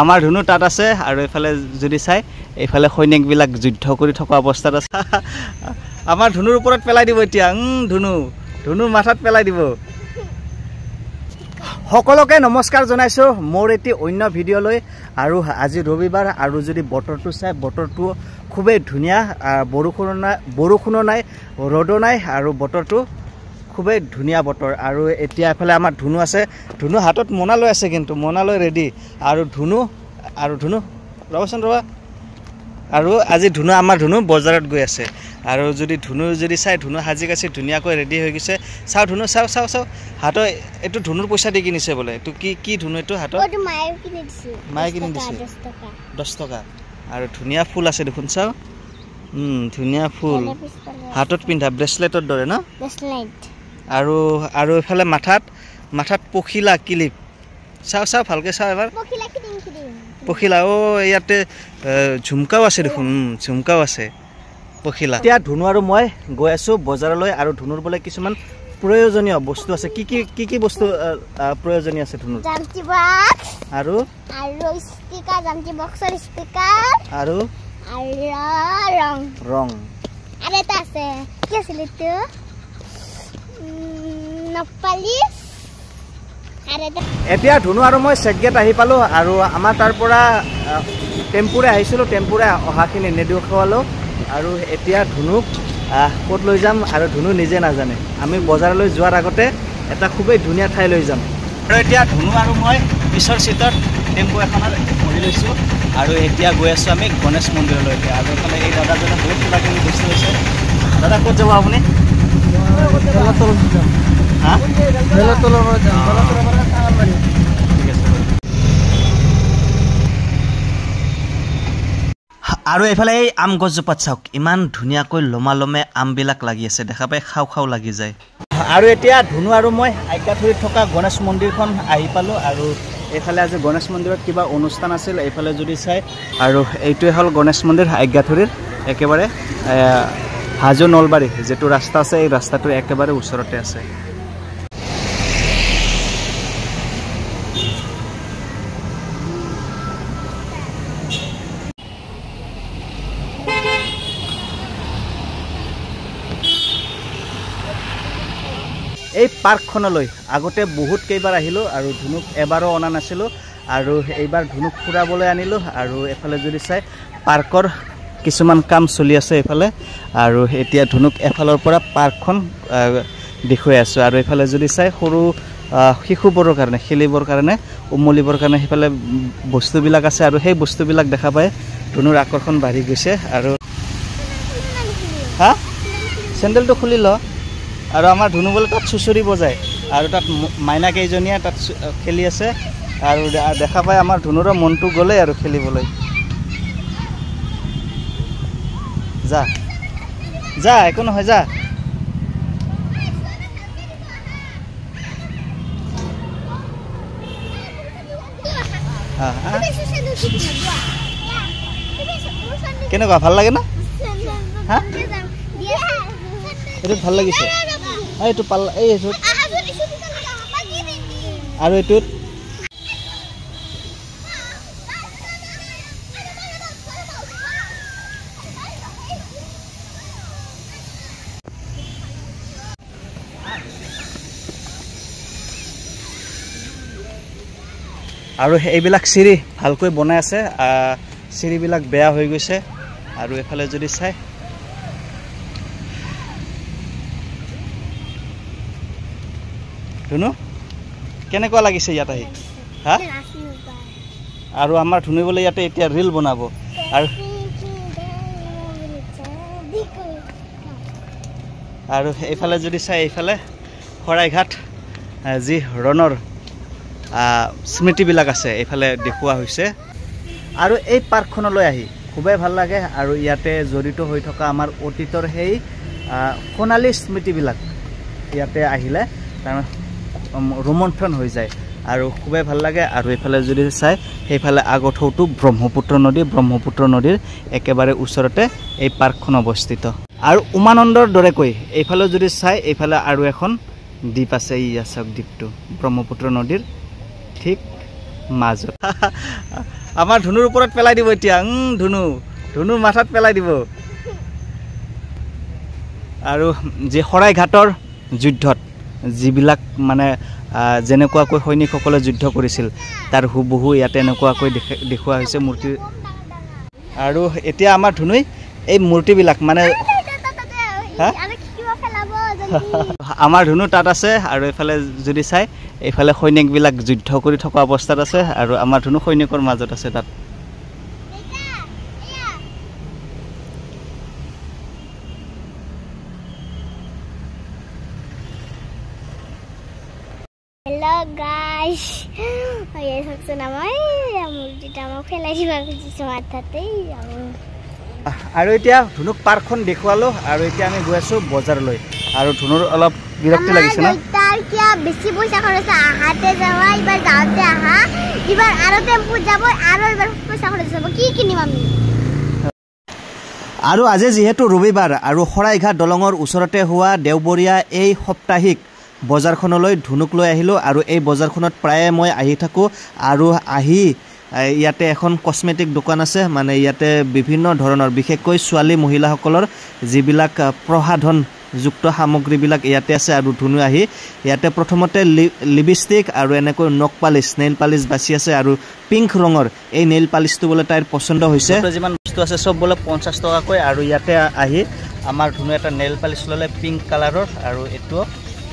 আমাৰ ধুনু তাত আছে আৰু এফালে যদি চাই এইফালে সৈনিকবিলাক যুদ্ধ কৰি থকা অৱস্থাত আছে আমাৰ ধুনুৰ ওপৰত পেলাই দিব এতিয়া ধুনুৰ মাথাত পেলাই দিব সকলোকে নমস্কাৰ জনাইছো মোৰ এটি অন্য ভিডিঅ' লৈ আৰু আজি ৰবিবাৰ আৰু যদি বতৰটো চাই বতৰটো খুবেই ধুনীয়া বৰষুণো নাই ৰ'দো নাই আৰু বতৰটো খুবেই ধুনীয়া বতৰ আৰু এতিয়া এফালে আমাৰ ধুনু আছে ধুনু হাতত মোনা লৈ আছে কিন্তু মোনা লৈ ৰেডি আৰু ধুনু ৰবচোন ৰবা আৰু আজি আমাৰ ধুনু বজাৰত গৈ আছে আৰু যদি চাই ধুনু সাজি কাছি ধুনীয়াকৈ ৰেডি হৈ গৈছে চাও ধুনু চাও হাতত এইটো ধুনুৰ পইচা দি কিনিছে বোলে এইটো কি ধুনু এইটো হাতত মায়ে কিনি দিছে 10 টকা আৰু ধুনীয়া ফুল আছে দেখোন চাও ধুনীয়া ফুল হাতত পিন্ধা ব্ৰেসলেটৰ দৰে ন আৰু এফালে মাথাত পখিলা ক্লিপ চাও ভালকে চাও এবাৰ পখিলা ইয়াতে ঝুমকাও আছে দেখোন ঝুমকাও আছে পখিলা এতিয়া ধুনু আৰু মই গৈ আছো বজাৰলৈ আৰু ধুনুৰ বোলে কিছুমান প্ৰয়োজনীয় বস্তু আছে কি বস্তু প্ৰয়োজনীয় আছে ধুনুৰ জামটি বক্স আৰু স্পিকাৰ জামটি বক্সৰ স্পিকাৰ আৰু ৰং আৰু এটা আছে কি আছিল এইটো নপালিছ এতিয়া ধুনু আৰু মই চেকগেট আহি পালো আৰু আমাৰ তাৰ পৰা টেম্পুৰে আহিছিলো টেম্পুৰে অহাখিনি নেদেখুৱালো আৰু এতিয়া ধুনুক ক'ত লৈ যাম আৰু ধুনু নিজে নাজানে আমি বজাৰলৈ যোৱাৰ আগতে এটা খুবেই ধুনীয়া ঠাই লৈ যাম আৰু এতিয়া ধুনু আৰু মই পিছৰ চিটত টেম্পু এখনত বহি লৈছোঁ আৰু এতিয়া গৈ আছোঁ আমি গণেশ মন্দিৰলৈকে আৰু এইফালে এই দাদাজনে বহুত কিবা কিবি বস্তু লৈছে দাদা ক'ত যাব আপুনি আৰু এইফালে এই আম গছজোপাত চাওক ইমান ধুনীয়াকৈ লমালমে আমবিলাক লাগি আছে দেখা পাই খাও লাগি যায় আৰু এতিয়া ধুনু আৰু মই আজ্ঞাথুৰিত থকা গণেশ মন্দিৰখন আহি পালোঁ আৰু এইফালে আজি গণেশ মন্দিৰত কিবা অনুষ্ঠান আছিল এইফালে যদি চাই আৰু এইটোৱে হ'ল গণেশ মন্দিৰ আজ্ঞাথুৰিৰ একেবাৰে হাজো নলবাৰী যেটো ৰাস্তা আছে এই ৰাস্তাটোৰ একেবাৰে ওচৰতে আছে এই পাৰ্কখনলৈ আগতে বহুত কেইবাৰ আহিলোঁ আৰু ধুনুক এবাৰো অনা নাছিলোঁ আৰু এইবাৰ ধুনুক ফুৰাবলৈ আনিলোঁ আৰু এফালে যদি চাই পাৰ্কৰ কিছুমান কাম চলি আছে এইফালে আৰু এতিয়া ধুনুক এফালৰ পৰা পাৰ্কখন দেখুৱাই আছোঁ আৰু এইফালে যদি চাই সৰু শিশুবোৰৰ কাৰণে খেলিবৰ কাৰণে উমলিবৰ কাৰণে সেইফালে বস্তুবিলাক আছে আৰু সেই বস্তুবিলাক দেখা পাই ধুনুৰ আকৰ্ষণ বাঢ়ি গৈছে আৰু চেণ্ডেলটো খুলি ল আৰু আমাৰ ধুনু বোলে তাত চুচৰি বজায় আৰু তাত মাইনা কেইজনীয়ে তাত খেলি আছে আৰু দেখা পাই আমাৰ ধুনুৰ মনটো গ'লে আৰু খেলিবলৈ যা একো নহয় যা কেনেকুৱা ভাল লাগে না এইটো ভাল লাগিছে এইটো পাল্লা এইটোত আৰু এইটোত আৰু এইবিলাক চিৰি ভালকৈ বনাই আছে চিৰিবিলাক বেয়া হৈ গৈছে আৰু এফালে যদি চাই ধুনু কেনেকুৱা লাগিছে ইয়াত আহি আৰু আমাৰ ধুনু বোলে ইয়াতে এতিয়া ৰিল বনাব আৰু এইফালে যদি চাই এইফালে শৰাইঘাট যি ৰণৰ স্মৃতিবিলাক আছে এইফালে দেখুওৱা হৈছে আৰু এই পাৰ্কখনলৈ আহি খুবেই ভাল লাগে আৰু ইয়াতে জড়িত হৈ থকা আমাৰ অতীতৰ সেই সোণালী স্মৃতিবিলাক ইয়াতে আহিলে ৰোমন্থন হৈ যায় আৰু খুবেই ভাল লাগে আৰু এইফালে যদি চাই সেইফালে আগঠৌটো ব্ৰহ্মপুত্ৰ নদীৰ একেবাৰে ওচৰতে এই পাৰ্কখন অৱস্থিত আৰু উমানন্দৰ দৰেকৈ এইফালে যদি চাই এইফালে আৰু এখন দ্বীপ আছে ই চাওক দ্বীপটো ব্ৰহ্মপুত্ৰ নদীৰ ঠিক মাজত আমাৰ ধুনুৰ ওপৰত পেলাই দিব এতিয়া ধুনুৰ মাথাত পেলাই দিব আৰু যে শৰাইঘাটৰ যুদ্ধত যিবিলাক মানে যেনেকুৱাকৈ সৈনিকসকলে যুদ্ধ কৰিছিল তাৰ হুবহু ইয়াতে এনেকুৱাকৈ দেখুওৱা হৈছে মূৰ্তি আৰু এতিয়া আমাৰ ধুনুই এই মূৰ্তিবিলাক মানে আমাৰ ধুনু তাত আছে আৰু এইফালে যদি চাই এইফালে সৈনিকবিলাক যুদ্ধ কৰি থকা অৱস্থাত আছে আৰু আমাৰ ধুনু সৈনিকৰ মাজত আছে তাত Hello guys, saya saksana mai, murtita mau pelai diba kujisu mathate. আৰু এতিয়া ধুনুক পাৰ্কখন দেখুৱালো আৰু এতিয়া আমি গৈ আছো বজাৰলৈ আৰু ধুনুৰ অলপ বিৰক্তি লাগিছে না তাৰ কিয়া বেছি পইচা খৰচ আহাতে যাওয়া এবাৰ যাওতে আহা এবাৰ আৰু টেম্পু যাব আৰু এবাৰ পইচা খৰচ হ'ব কি কিনিম আমি আৰু আজি যেহেতু ৰবিবাৰ আৰু শৰাইঘাট দলঙৰ ওচৰতে হোৱা দেওবৰীয়া এই সাপ্তাহিক বজাৰখনলৈ ধুনুক লৈ আহিলো আৰু এই বজাৰখনত প্ৰায়ে মই আহি থাকো আৰু আহি ইয়াতে এখন কসমেটিক দোকান আছে মানে ইয়াতে বিভিন্ন ধৰণৰ বিশেষকৈ ছোৱালী মহিলাসকলৰ যিবিলাক প্ৰসাধন যুক্ত সামগ্ৰীবিলাক ইয়াতে আছে আৰু ধুনু আহি ইয়াতে প্ৰথমতে লিপষ্টিক আৰু এনেকৈ নখ পালিশ নেইল পালিশ বাছি আছে আৰু পিংক ৰঙৰ এই নেইল পালিশটো বলে তাইৰ পছন্দ হৈছে যিমান বস্তু আছে সব বলে 50 টকাকৈ আৰু ইয়াতে আহি আমাৰ ধুনু এটা নেইল পালিশ ললে পিংক কালাৰৰ আৰু এটো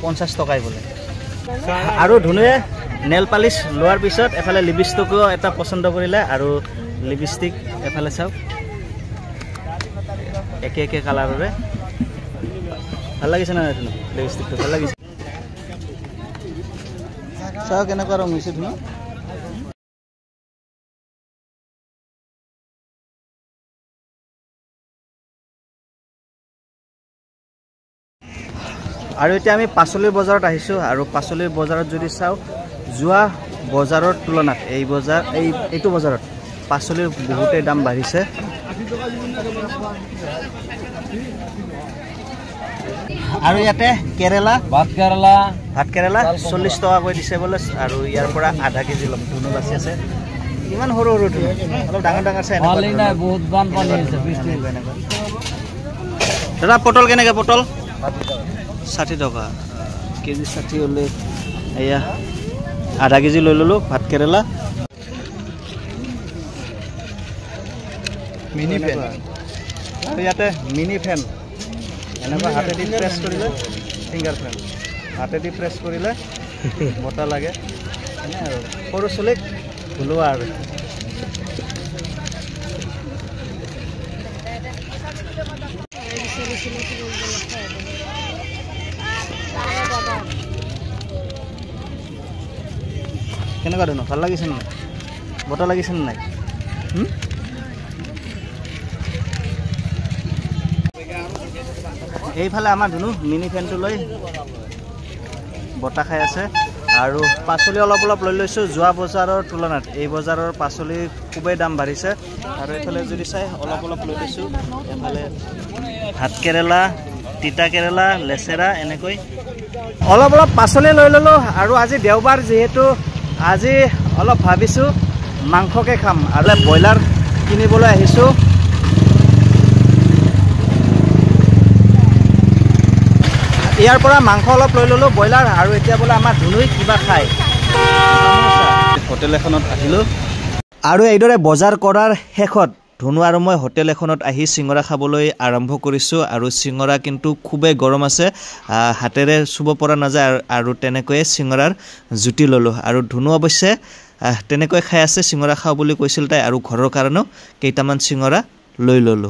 50 টকাই বলে আৰু ধুনুৱে নেল পালিশ লোৱাৰ পিছত এফালে লিপষ্টিকো এটা পছন্দ কৰিলে আৰু লিপষ্টিক এফালে চাওক একে কালাৰৰে ভাল লাগিছে না ধুনু লিপষ্টিকটো ভাল লাগিছে চাওক কেনেকুৱা ৰং হৈছে ধুনু আৰু এতিয়া আমি পাচলিৰ বজাৰত আহিছো আৰু পাচলিৰ বজাৰত যদি চাও জুৱা বজাৰৰ তুলনাত এইটো বজাৰত পাচলিৰ বহুতে দাম বাঢ়িছে আৰু ইয়াতে কেৰেলা ভাত কেৰেলা 40 টকা কৈ দিছে বলে আৰু ইয়াৰ পৰা আধা কেজি লম ধুনু বাছি আছে ইমান সৰু ধুনু অলপ ডাঙৰ আছে এনেকুৱা বহুত দাম পানী আছে 20 টকা এনেকুৱা দাদা পটল কেনেকৈ পটল 60 টকা কেজি 60 হলে এয়া আধা কেজি লৈ ললো ভাত কেৰেলা মিনি ফেন আৰু ইয়াতে মিনি ফেন এনেকুৱা হাতেদি প্ৰেছ কৰিলে ফিংগাৰ ফেন হাতেদি প্ৰেছ কৰিলে বতা লাগে এনে আৰু সৰু চলিক ধুলোৱা আৰু কেনেকুৱা ধৰণৰ ভাল লাগিছে নাই বটা লাগিছে নাই এইফালে আমাৰ ধুনু মিনি ফেনটো লৈ বটা খাই আছে আৰু পাচলি অলপ লৈ লৈছো যোৱা বজাৰৰ তুলনাত এই বজাৰৰ পাচলি খুবেই দাম বাঢ়িছে আৰু এইফালে যদি চাই অলপ লৈ লৈছো এফালে ভাত কেৰেলা তিতা কেৰেলা লেচেৰা এনেকৈ অলপ পাচলি লৈ ললো আৰু আজি দেওবাৰ যেহেতু আজি অলপ ভাবিছো মাংসকে খাম আৰু ব্ৰইলাৰ কিনিবলৈ আহিছো ইয়াৰ পৰা মাংস অলপ লৈ ললো ব্ৰইলাৰ আৰু এতিয়া বলে আমাৰ ধুনুই কিবা খায় হোটেল এখনত আহিলো আৰু এইদৰে বজাৰ কৰাৰ শেষত ধুনু আৰু মই হোটেল এখনত আহি চিঙৰা খাবলৈ আৰম্ভ কৰিছো আৰু চিঙৰা কিন্তু খুবেই গৰম আছে হাতেৰে চুব পৰা নাযায় আৰু তেনেকৈ চিঙৰাৰ জুতি ললো আৰু ধুনু অৱশ্যে তেনেকৈ খাই আছে চিঙৰা খাও বুলি কৈছিল তাই আৰু ঘৰৰ কাৰণেও কেইটামান চিঙৰা লৈ ললো